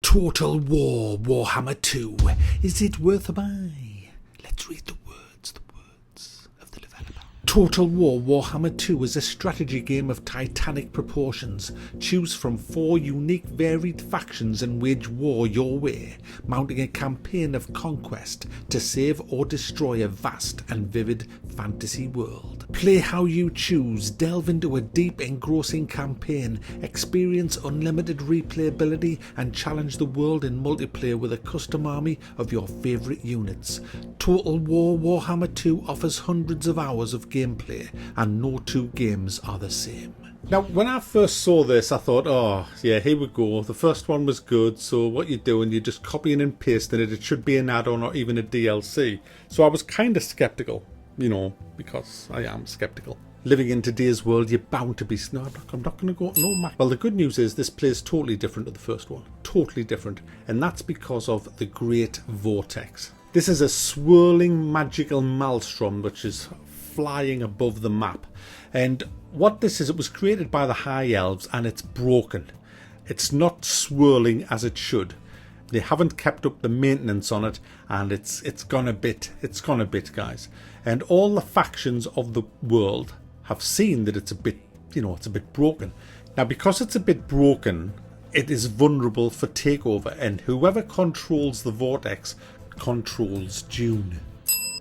Total War Warhammer 2. Is it worth a buy? Let's read the words of the developer. Total War Warhammer 2 is a strategy game of titanic proportions. Choose from 4 unique varied factions and wage war your way, mounting a campaign of conquest to save or destroy a vast and vivid fantasy world. Play how you choose, delve into a deep engrossing campaign, experience unlimited replayability and challenge the world in multiplayer with a custom army of your favourite units. Total War Warhammer 2 offers hundreds of hours of gameplay and no two games are the same. Now, when I first saw this, I thought, oh, yeah, here we go. The first one was good, so what you're doing, you're just copying and pasting it. It should be an add-on or even a DLC. So I was kind of sceptical, you know, because I am sceptical. Living in today's world, you're bound to be... No, I'm not going to go... No, Mac. Well, the good news is this plays totally different to the first one. Totally different. And that's because of the great Vortex. This is a swirling magical maelstrom which is flying above the map. And what this is, it was created by the High Elves and it's broken. It's not swirling as it should. They haven't kept up the maintenance on it and it's gone a bit, guys. And all the factions of the world have seen that it's a bit, you know, it's a bit broken. Now, because it's a bit broken, it is vulnerable for takeover, and whoever controls the Vortex controls Dune.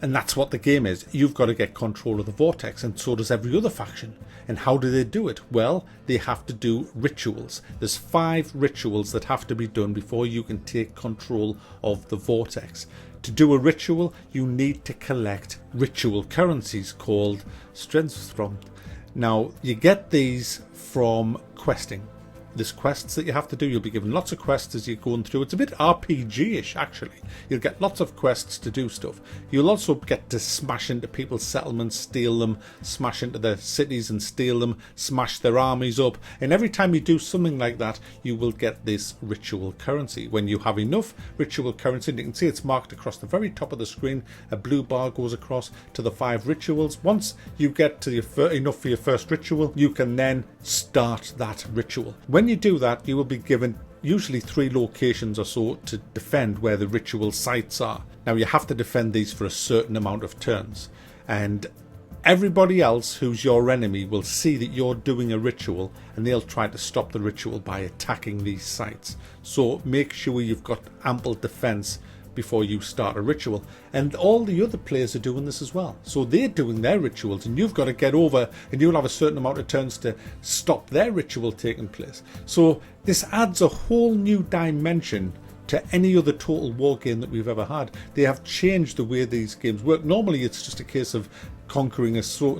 And that's what the game is. You've got to get control of the Vortex, and so does every other faction. And how do they do it? Well, they have to do rituals. There's 5 rituals that have to be done before you can take control of the Vortex. To do a ritual, you need to collect ritual currencies called strengths from. Now, you get these from questing. There's quests that you have to do. You'll be given lots of quests as you're going through. It's a bit RPG-ish, actually. You'll get lots of quests to do stuff. You'll also get to smash into people's settlements, steal them, smash into their cities and steal them, smash their armies up. And every time you do something like that, you will get this ritual currency. When you have enough ritual currency, and you can see it's marked across the very top of the screen, a blue bar goes across to the 5 rituals. Once you get to enough for your first ritual, you can then start that ritual. When you do that, you will be given usually 3 locations or so to defend where the ritual sites are. Now, you have to defend these for a certain amount of turns, and everybody else who's your enemy will see that you're doing a ritual and they'll try to stop the ritual by attacking these sites. So make sure you've got ample defense before you start a ritual. And all the other players are doing this as well. So they're doing their rituals and you've got to get over, and you'll have a certain amount of turns to stop their ritual taking place. So this adds a whole new dimension to any other Total War game that we've ever had. They have changed the way these games work. Normally it's just a case of conquering so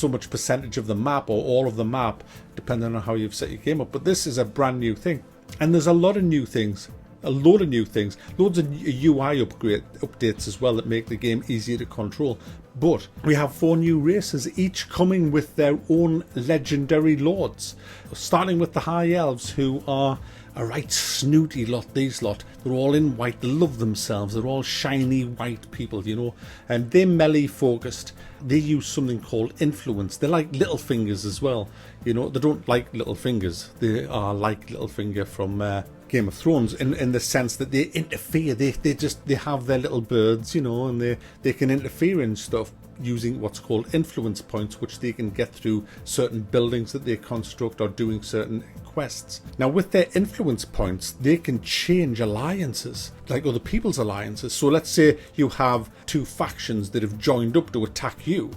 much percentage of the map or all of the map, depending on how you've set your game up. But this is a brand new thing. And there's a lot of new things. Loads of UI updates as well that make the game easier to control. But we have 4 new races, each coming with their own legendary lords. Starting with the High Elves, who are a right snooty lot, these lot. They're all in white, they love themselves, they're all shiny white people, you know. And they're melee focused. They use something called influence. They're like Littlefingers as well. You know, they don't like Littlefingers. They are like Littlefinger from Game of Thrones in the sense that they interfere. They have their little birds, you know, and they can interfere in stuff using what's called influence points, which they can get through certain buildings that they construct or doing certain quests. Now, with their influence points, they can change alliances, like other people's alliances. So let's say you have 2 factions that have joined up to attack you.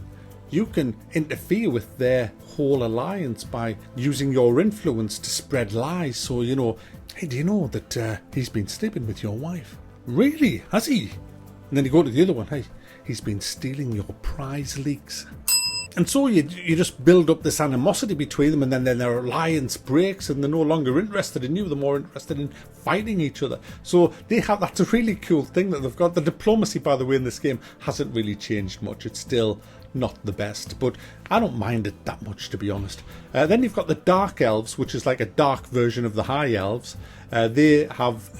You can interfere with their whole alliance by using your influence to spread lies. So, you know, hey, do you know that he's been sleeping with your wife? Really? Has he? And then you go to the other one. Hey, he's been stealing your prize leaks. And so you just build up this animosity between them, and then their alliance breaks and they're no longer interested in you. They're more interested in fighting each other. So that's a really cool thing that they've got. The diplomacy, by the way, in this game hasn't really changed much. It's still not the best, but I don't mind it that much, to be honest. Then you've got the Dark Elves, which is like a dark version of the High Elves. They have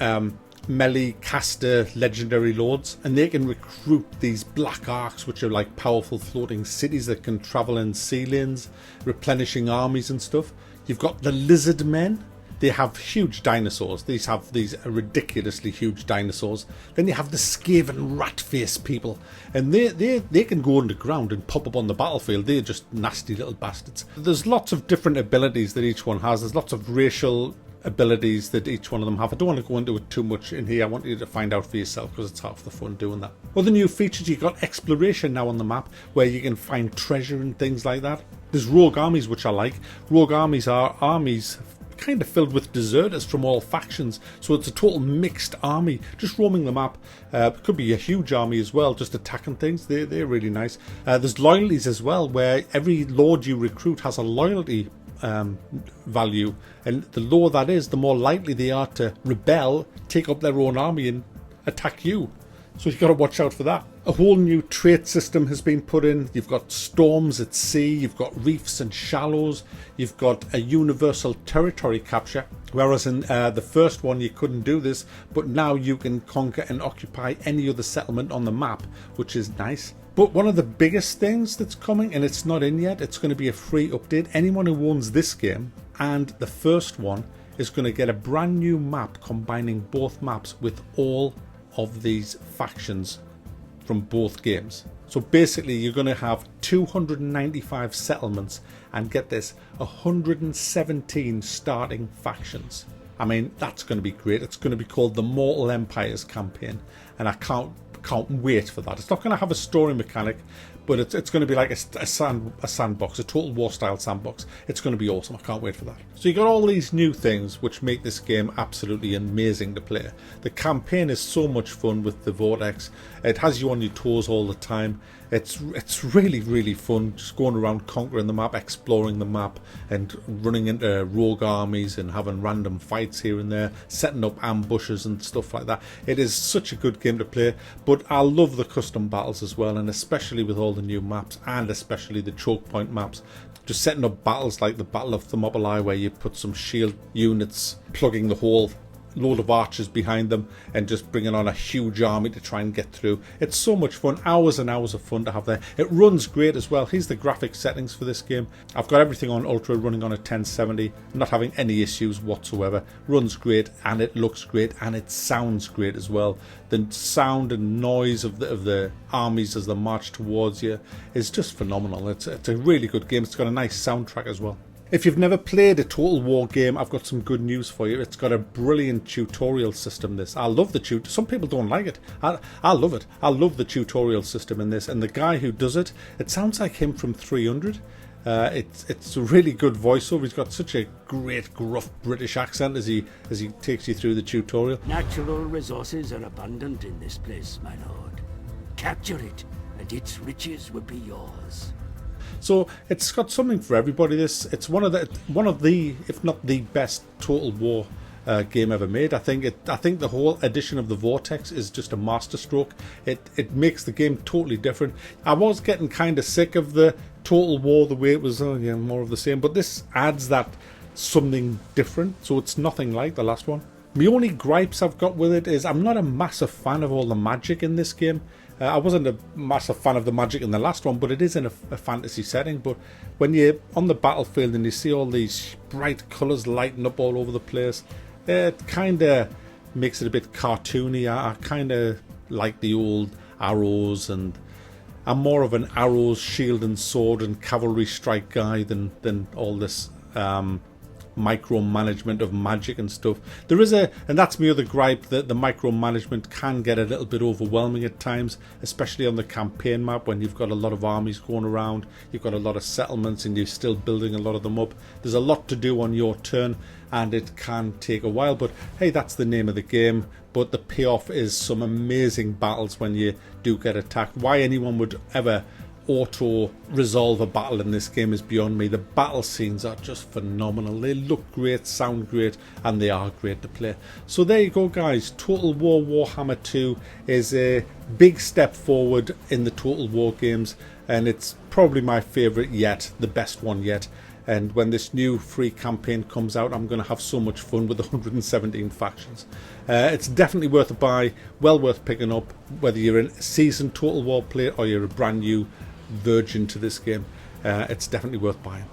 melee caster legendary lords, and they can recruit these black arcs, which are like powerful floating cities that can travel in sea lanes, replenishing armies and stuff. You've got the Lizard Men. they have huge dinosaurs. These have these ridiculously huge dinosaurs. Then you have the Skaven rat-faced people, and they can go underground and pop up on the battlefield. They're just nasty little bastards. There's lots of different abilities that each one has. There's lots of racial abilities that each one of them have. I don't want to go into it too much in here. I want you to find out for yourself because it's half the fun doing that. Other new features, you've got exploration now on the map where you can find treasure and things like that. There's rogue armies, which I like. Rogue armies are armies kind of filled with deserters from all factions, so it's a total mixed army just roaming the map. Could be a huge army as well, just attacking things. They're really nice. There's loyalties as well, where every lord you recruit has a loyalty value, and the lower that is, the more likely they are to rebel, take up their own army and attack you. So you've got to watch out for that. A whole new trait system has been put in. You've got storms at sea, you've got reefs and shallows, you've got a universal territory capture, whereas in the first one you couldn't do this, but now you can conquer and occupy any other settlement on the map, which is nice. But one of the biggest things that's coming, and it's not in yet, it's going to be a free update. Anyone who owns this game and the first one is going to get a brand new map combining both maps with all of these factions from both games. So basically you're going to have 295 settlements and, get this, 117 starting factions. I mean, that's going to be great. It's going to be called the Mortal Empires campaign, and I can't wait for that. It's not going to have a story mechanic, but it's going to be like a sandbox, a Total War style sandbox. It's going to be awesome. I can't wait for that. So you got all these new things which make this game absolutely amazing to play. The campaign is so much fun with the Vortex. It has you on your toes all the time. It's really, really fun just going around conquering the map, exploring the map, and running into rogue armies and having random fights here and there, setting up ambushes and stuff like that. It is such a good game to play, but I love the custom battles as well, and especially with all the new maps, and especially the choke point maps. Just setting up battles like the Battle of Thermopylae, where you put some shield units plugging the whole load of archers behind them and just bringing on a huge army to try and get through. It's so much fun. Hours and hours of fun to have there. It runs great as well. Here's the graphic settings for this game. I've got everything on ultra, running on a 1070, not having any issues whatsoever. Runs great, and it looks great, and it sounds great as well. The sound and noise of the armies as they march towards you is just phenomenal. It's a really good game. It's got a nice soundtrack as well. If you've never played a Total War game, I've got some good news for you. It's got a brilliant tutorial system, this. I love the tutorial. Some people don't like it. I love it. I love the tutorial system in this. And the guy who does it, it sounds like him from 300. It's a really good voiceover. He's got such a great gruff British accent as he takes you through the tutorial. Natural resources are abundant in this place, my lord. Capture it, and its riches will be yours. So it's got something for everybody. It's one of the, if not the best Total War game ever made. I think the whole edition of the Vortex is just a masterstroke. It makes the game totally different. I was getting kind of sick of the Total War, the way it was, more of the same, but this adds that something different, so it's nothing like the last one. The only gripes I've got with it is I'm not a massive fan of all the magic in this game. I wasn't a massive fan of the magic in the last one, but it is in a fantasy setting. But when you're on the battlefield and you see all these bright colours lighting up all over the place, it kind of makes it a bit cartoony. I kind of like the old arrows, and I'm more of an arrows, shield and sword and cavalry strike guy than all this micromanagement of magic and stuff. There is and that's my other gripe, that the micromanagement can get a little bit overwhelming at times, especially on the campaign map when you've got a lot of armies going around, you've got a lot of settlements and you're still building a lot of them up. There's a lot to do on your turn and it can take a while, but hey, that's the name of the game. But the payoff is some amazing battles when you do get attacked. Why anyone would ever auto resolve a battle in this game is beyond me. The battle scenes are just phenomenal. They look great, sound great, and they are great to play. So there you go, guys. Total War Warhammer 2 is a big step forward in the Total War games, and it's probably my favourite yet, the best one yet. And when this new free campaign comes out, I'm going to have so much fun with the 117 factions. It's definitely worth a buy, well worth picking up, whether you're a seasoned Total War player or you're a brand new virgin to this game. It's definitely worth buying.